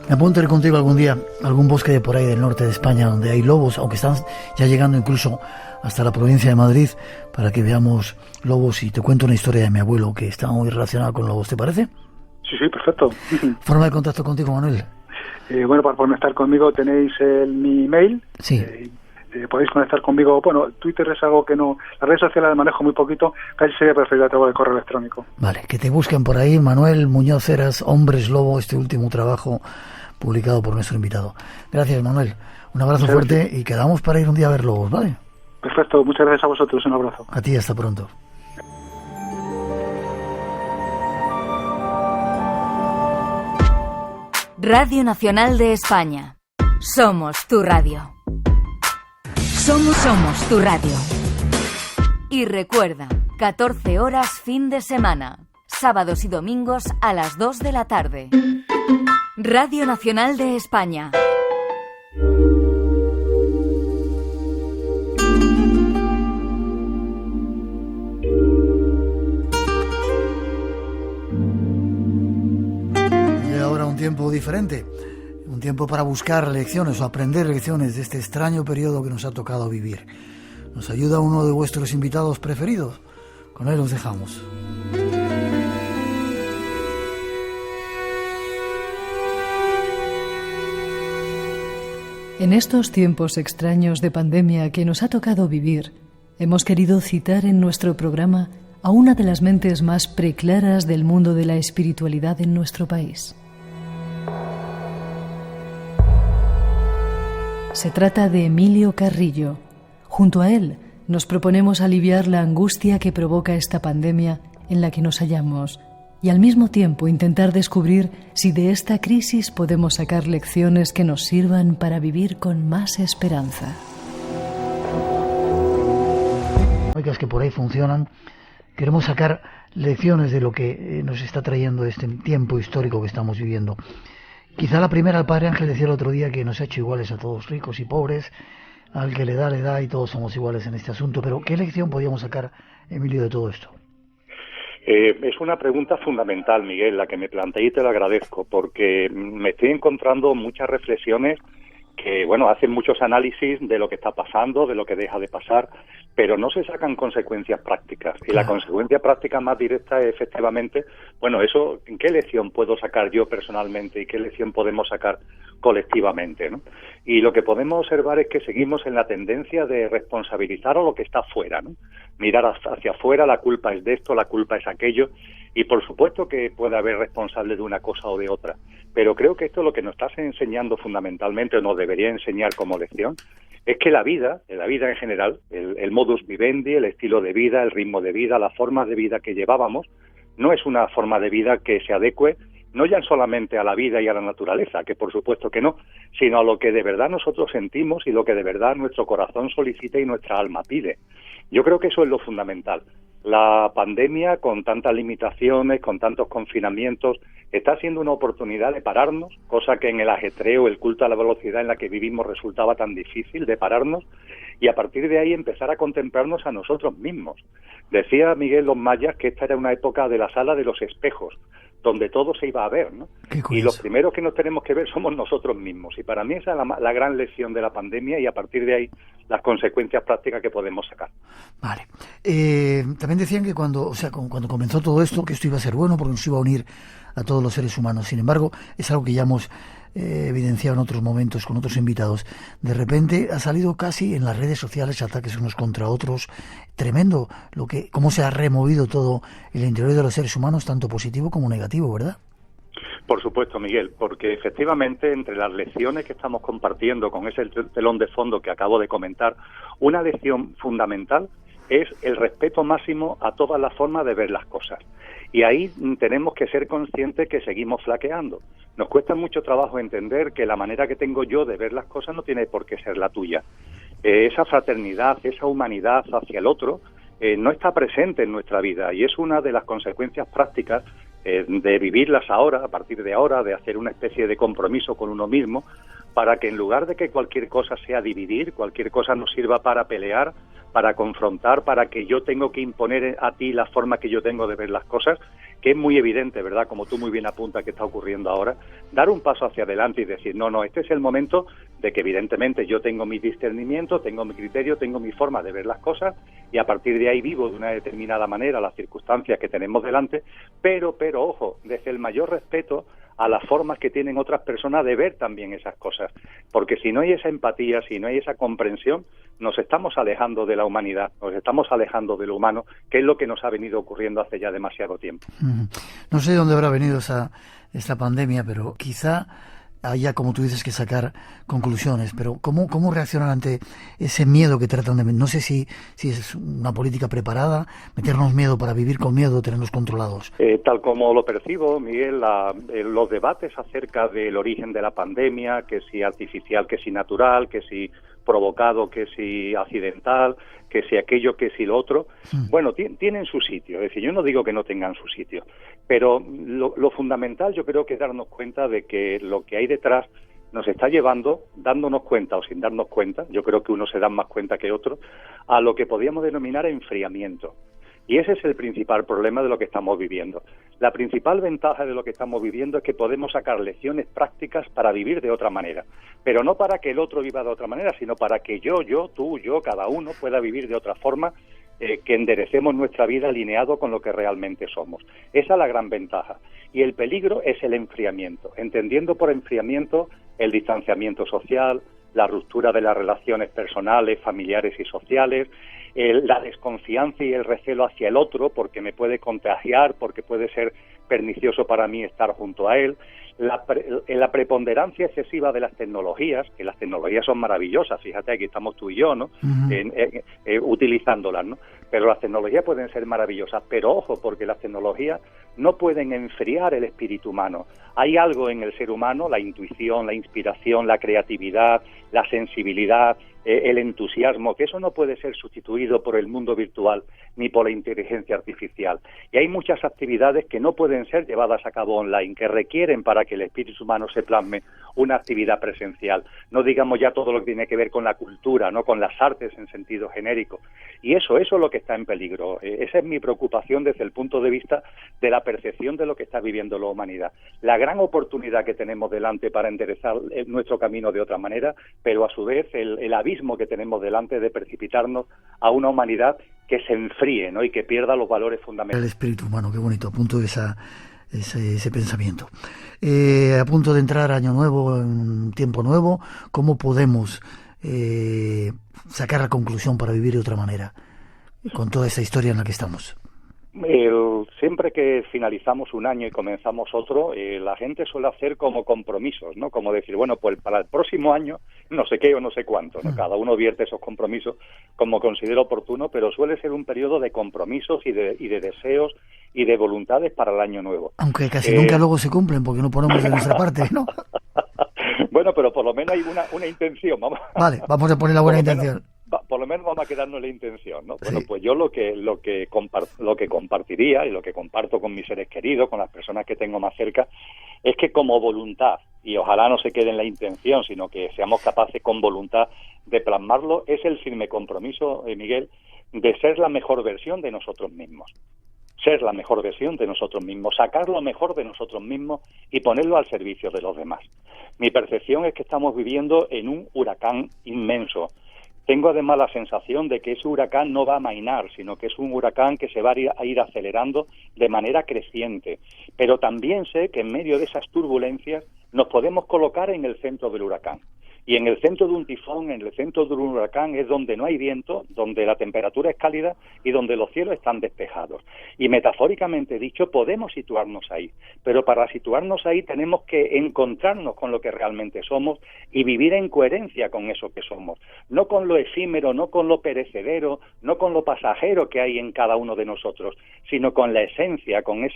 Me apunto a ir contigo algún día a algún bosque de por ahí del norte de España donde hay lobos, aunque están ya llegando incluso hasta la provincia de Madrid, para que veamos lobos y te cuento una historia de mi abuelo que está muy relacionada con lobos, ¿te parece? Sí, perfecto. Forma de contacto contigo, Manuel. Bueno, para conectar conmigo tenéis mi email. Sí. Podéis conectar conmigo. Bueno, Twitter es algo que no... Las redes sociales las manejo muy poquito. Casi sería preferible a través de correo electrónico. Vale, que te busquen por ahí. Manuel Muñoz Heras, Hombres Lobo, este último trabajo publicado por nuestro invitado. Gracias, Manuel. Un abrazo fuerte y quedamos para ir un día a ver lobos, ¿vale? Perfecto. Muchas gracias a vosotros. Un abrazo. A ti, hasta pronto. Radio Nacional de España. Somos tu radio. Somos tu radio. Y recuerda, 14 horas fin de semana. Sábados y domingos a las 2 de la tarde. Radio Nacional de España. Un tiempo diferente, un tiempo para buscar lecciones o aprender lecciones de este extraño periodo que nos ha tocado vivir. Nos ayuda uno de vuestros invitados preferidos. Con él os dejamos. En estos tiempos extraños de pandemia que nos ha tocado vivir, hemos querido citar en nuestro programa a una de las mentes más preclaras del mundo de la espiritualidad en nuestro país. Se trata de Emilio Carrillo. Junto a él nos proponemos aliviar la angustia que provoca esta pandemia en la que nos hallamos y al mismo tiempo intentar descubrir si de esta crisis podemos sacar lecciones que nos sirvan para vivir con más esperanza. Oigas que por ahí funcionan. Queremos sacar lecciones de lo que nos está trayendo este tiempo histórico que estamos viviendo. Quizá la primera, el Padre Ángel decía el otro día que nos ha hecho iguales a todos, ricos y pobres, al que le da y todos somos iguales en este asunto. Pero ¿qué lección podríamos sacar, Emilio, de todo esto? Es una pregunta fundamental, Miguel, la que me planteé, y te lo agradezco, porque me estoy encontrando muchas reflexiones que, bueno, hacen muchos análisis de lo que está pasando, de lo que deja de pasar, pero no se sacan consecuencias prácticas. Y la consecuencia práctica más directa es, efectivamente, bueno, eso, ¿qué lección puedo sacar yo personalmente y qué lección podemos sacar colectivamente, ¿no? Y lo que podemos observar es que seguimos en la tendencia de responsabilizar a lo que está afuera, ¿no? Mirar hacia afuera, la culpa es de esto, la culpa es aquello, y por supuesto que puede haber responsables de una cosa o de otra, pero creo que esto es lo que nos está enseñando fundamentalmente, o nos debería enseñar como lección, es que la vida en general, el modus vivendi, el estilo de vida, el ritmo de vida, las formas de vida que llevábamos, no es una forma de vida que se adecue no ya solamente a la vida y a la naturaleza, que por supuesto que no, sino a lo que de verdad nosotros sentimos y lo que de verdad nuestro corazón solicita y nuestra alma pide. Yo creo que eso es lo fundamental. La pandemia, con tantas limitaciones, con tantos confinamientos, está siendo una oportunidad de pararnos, cosa que en el ajetreo, el culto a la velocidad en la que vivimos resultaba tan difícil de pararnos, y a partir de ahí empezar a contemplarnos a nosotros mismos. Decía Miguel los mayas que esta era una época de la sala de los espejos, donde todo se iba a ver, ¿no? Y los primeros que nos tenemos que ver somos nosotros mismos. Y para mí esa es la gran lección de la pandemia, y a partir de ahí las consecuencias prácticas que podemos sacar. Vale. También decían que cuando comenzó todo esto, que esto iba a ser bueno porque nos iba a unir a todos los seres humanos. Sin embargo, es algo que ya hemos evidenciado en otros momentos con otros invitados. De repente ha salido casi en las redes sociales ataques unos contra otros. Tremendo cómo se ha removido todo el interior de los seres humanos, tanto positivo como negativo, ¿verdad? Por supuesto, Miguel, porque efectivamente entre las lecciones que estamos compartiendo con ese telón de fondo que acabo de comentar, una lección fundamental es el respeto máximo a todas las formas de ver las cosas. Y ahí tenemos que ser conscientes que seguimos flaqueando. Nos cuesta mucho trabajo entender que la manera que tengo yo de ver las cosas no tiene por qué ser la tuya. Esa fraternidad, esa humanidad hacia el otro no está presente en nuestra vida, y es una de las consecuencias prácticas de vivirlas ahora, a partir de ahora, de hacer una especie de compromiso con uno mismo, para que en lugar de que cualquier cosa sea dividir, cualquier cosa nos sirva para pelear, para confrontar, para que yo tengo que imponer a ti la forma que yo tengo de ver las cosas, que es muy evidente, ¿verdad?, como tú muy bien apuntas que está ocurriendo ahora, dar un paso hacia adelante y decir, no, este es el momento de que evidentemente yo tengo mi discernimiento, tengo mi criterio, tengo mi forma de ver las cosas, y a partir de ahí vivo de una determinada manera las circunstancias que tenemos delante, pero ojo, desde el mayor respeto a las formas que tienen otras personas de ver también esas cosas, porque si no hay esa empatía, si no hay esa comprensión, nos estamos alejando de la humanidad, nos estamos alejando de lo humano, que es lo que nos ha venido ocurriendo hace ya demasiado tiempo. No sé de dónde habrá venido esta pandemia, pero quizá haya, como tú dices, que sacar conclusiones, pero ¿cómo reaccionar ante ese miedo que tratan de... No sé si es una política preparada, meternos miedo para vivir con miedo, tenernos controlados. Tal como lo percibo, Miguel, los debates acerca del origen de la pandemia, que si artificial, que si natural, que si provocado, que si accidental, que si aquello, que si lo otro, bueno, tienen su sitio. Es decir, yo no digo que no tengan su sitio, pero lo fundamental yo creo que es darnos cuenta de que lo que hay detrás nos está llevando, dándonos cuenta o sin darnos cuenta, yo creo que unos se dan más cuenta que otros, a lo que podríamos denominar enfriamiento. Y ese es el principal problema de lo que estamos viviendo. La principal ventaja de lo que estamos viviendo es que podemos sacar lecciones prácticas para vivir de otra manera. Pero no para que el otro viva de otra manera, sino para que yo, tú, cada uno pueda vivir de otra forma, que enderecemos nuestra vida alineado con lo que realmente somos. Esa es la gran ventaja. Y el peligro es el enfriamiento, entendiendo por enfriamiento el distanciamiento social, la ruptura de las relaciones personales, familiares y sociales, la desconfianza y el recelo hacia el otro porque me puede contagiar, porque puede ser pernicioso para mí estar junto a él, la preponderancia excesiva de las tecnologías, que las tecnologías son maravillosas, fíjate, aquí estamos tú y yo, ¿no? Utilizándolas, ¿no? Pero las tecnologías pueden ser maravillosas, pero ojo, porque las tecnologías no pueden enfriar el espíritu humano. Hay algo en el ser humano, la intuición, la inspiración, la creatividad, la sensibilidad, el entusiasmo, que eso no puede ser sustituido por el mundo virtual ni por la inteligencia artificial. Y hay muchas actividades que no pueden ser llevadas a cabo online, que requieren para que el espíritu humano se plasme una actividad presencial. No digamos ya todo lo que tiene que ver con la cultura, no, con las artes en sentido genérico. Y eso es lo que está en peligro. Esa es mi preocupación desde el punto de vista de la percepción de lo que está viviendo la humanidad. La gran oportunidad que tenemos delante para enderezar nuestro camino de otra manera, pero a su vez el abismo que tenemos delante de precipitarnos a una humanidad que se enfríe, ¿no? Y que pierda los valores fundamentales. El espíritu humano, qué bonito, a punto de ese pensamiento. A punto de entrar año nuevo, en tiempo nuevo, ¿cómo podemos sacar la conclusión para vivir de otra manera con toda esta historia en la que estamos? Siempre que finalizamos un año y comenzamos otro, la gente suele hacer como compromisos, ¿no? Como decir, bueno, pues para el próximo año no sé qué o no sé cuánto, ¿no? Cada uno vierte esos compromisos como considera oportuno, pero suele ser un periodo de compromisos y de deseos y de voluntades para el año nuevo. Aunque casi nunca luego se cumplen porque no ponemos de nuestra parte, ¿no? Bueno, pero por lo menos hay una intención, vamos. Vale, vamos a poner la buena intención. Por lo menos vamos a quedarnos la intención, ¿no? Bueno, pues yo lo que compartiría y lo que comparto con mis seres queridos, con las personas que tengo más cerca, es que como voluntad, y ojalá no se quede en la intención, sino que seamos capaces con voluntad de plasmarlo, es el firme compromiso, Miguel, de ser la mejor versión de nosotros mismos. Ser la mejor versión de nosotros mismos, sacar lo mejor de nosotros mismos y ponerlo al servicio de los demás. Mi percepción es que estamos viviendo en un huracán inmenso. Tengo además la sensación de que ese huracán no va a amainar, sino que es un huracán que se va a ir acelerando de manera creciente. Pero también sé que en medio de esas turbulencias nos podemos colocar en el centro del huracán. Y en el centro de un tifón, en el centro de un huracán, es donde no hay viento, donde la temperatura es cálida y donde los cielos están despejados. Y metafóricamente dicho, podemos situarnos ahí. Pero para situarnos ahí tenemos que encontrarnos con lo que realmente somos y vivir en coherencia con eso que somos. No con lo efímero, no con lo perecedero, no con lo pasajero que hay en cada uno de nosotros, sino con la esencia, con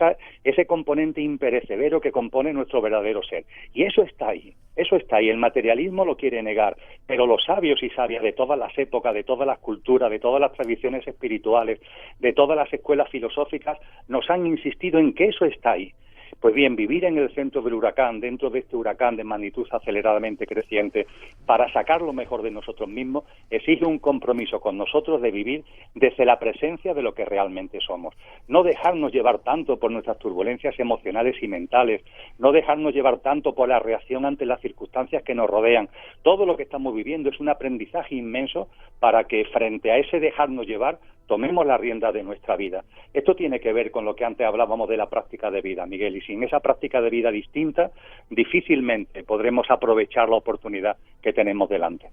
ese componente imperecedero que compone nuestro verdadero ser. Y eso está ahí. Eso está ahí. El materialismo lo quiere negar, pero los sabios y sabias de todas las épocas, de todas las culturas, de todas las tradiciones espirituales, de todas las escuelas filosóficas, nos han insistido en que eso está ahí. Pues bien, vivir en el centro del huracán, dentro de este huracán de magnitud aceleradamente creciente, para sacar lo mejor de nosotros mismos, exige un compromiso con nosotros de vivir desde la presencia de lo que realmente somos. No dejarnos llevar tanto por nuestras turbulencias emocionales y mentales, no dejarnos llevar tanto por la reacción ante las circunstancias que nos rodean. Todo lo que estamos viviendo es un aprendizaje inmenso para que frente a ese dejarnos llevar, tomemos la rienda de nuestra vida. Esto tiene que ver con lo que antes hablábamos de la práctica de vida, Miguel, y sin esa práctica de vida distinta, difícilmente podremos aprovechar la oportunidad que tenemos delante.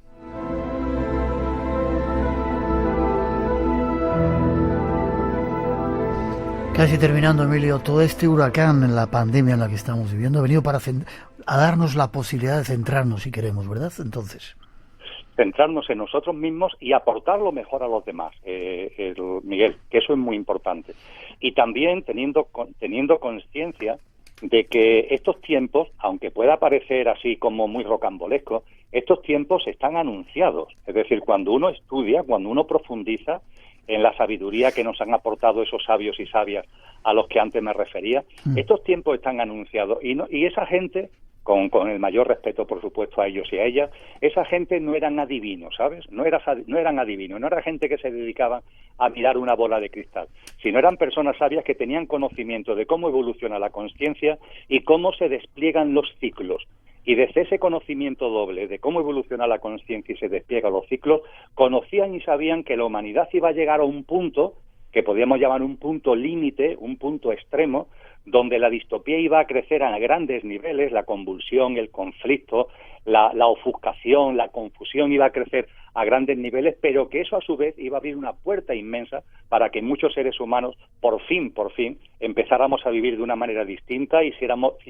Casi terminando, Emilio, todo este huracán en la pandemia en la que estamos viviendo ha venido a darnos la posibilidad de centrarnos, si queremos, ¿verdad? Entonces, centrarnos en nosotros mismos y aportar lo mejor a los demás, Miguel, que eso es muy importante. Y también teniendo conciencia de que estos tiempos, aunque pueda parecer así como muy rocambolesco, estos tiempos están anunciados. Es decir, cuando uno estudia, cuando uno profundiza en la sabiduría que nos han aportado esos sabios y sabias a los que antes me refería, estos tiempos están anunciados. Y esa gente, con el mayor respeto, por supuesto, a ellos y a ellas, esa gente no eran adivinos, ¿sabes? No eran adivinos, no era gente que se dedicaba a mirar una bola de cristal, sino eran personas sabias que tenían conocimiento de cómo evoluciona la consciencia y cómo se despliegan los ciclos. Y desde ese conocimiento doble de cómo evoluciona la consciencia y se despliegan los ciclos, conocían y sabían que la humanidad iba a llegar a un punto que podríamos llamar un punto límite, un punto extremo, donde la distopía iba a crecer a grandes niveles, la convulsión, el conflicto, la ofuscación, la confusión iba a crecer a grandes niveles, pero que eso a su vez iba a abrir una puerta inmensa para que muchos seres humanos por fin, empezáramos a vivir de una manera distinta y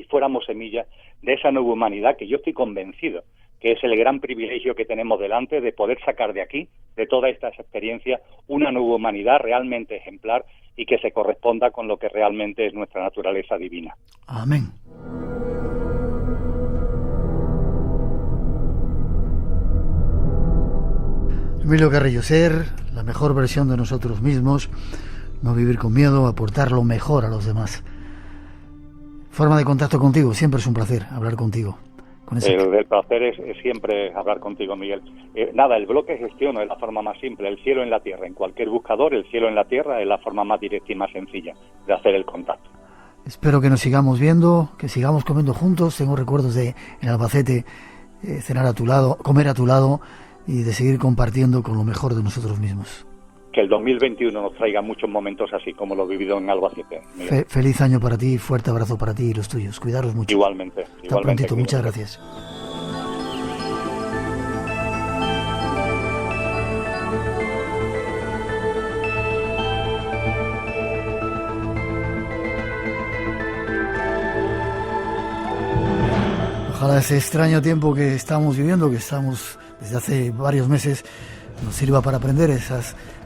fuéramos semilla de esa nueva humanidad que yo estoy convencido que es el gran privilegio que tenemos delante de poder sacar de aquí, de toda esta experiencia, una nueva humanidad realmente ejemplar y que se corresponda con lo que realmente es nuestra naturaleza divina. Amén. Emilio Carrillo, ser la mejor versión de nosotros mismos, no vivir con miedo, aportar lo mejor a los demás. Forma de contacto contigo, siempre es un placer hablar contigo. El placer es siempre hablar contigo, Miguel. El bloque gestiono es la forma más simple, el cielo en la tierra. En cualquier buscador, el cielo en la tierra es la forma más directa y más sencilla de hacer el contacto. Espero que nos sigamos viendo, que sigamos comiendo juntos. Tengo recuerdos de en Albacete cenar a tu lado, comer a tu lado y de seguir compartiendo con lo mejor de nosotros mismos. Que el 2021 nos traiga muchos momentos así como lo he vivido en Albacete. Feliz año para ti, fuerte abrazo para ti y los tuyos. Cuidaros mucho. Igualmente. Hasta prontito, muchas gracias. Ojalá ese extraño tiempo que estamos viviendo, que estamos desde hace varios meses, nos sirva para aprender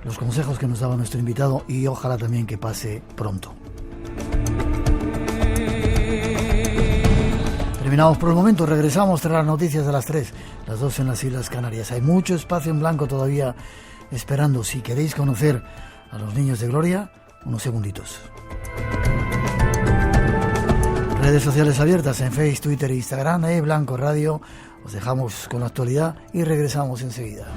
los consejos que nos daba nuestro invitado y ojalá también que pase pronto. Terminamos por el momento, regresamos tras las noticias de las 3, las 2 en las Islas Canarias. Hay mucho espacio en blanco todavía esperando. Si queréis conocer a los niños de Gloria, unos segunditos. Redes sociales abiertas en Facebook, Twitter e Instagram, Blanco Radio. Os dejamos con la actualidad y regresamos enseguida.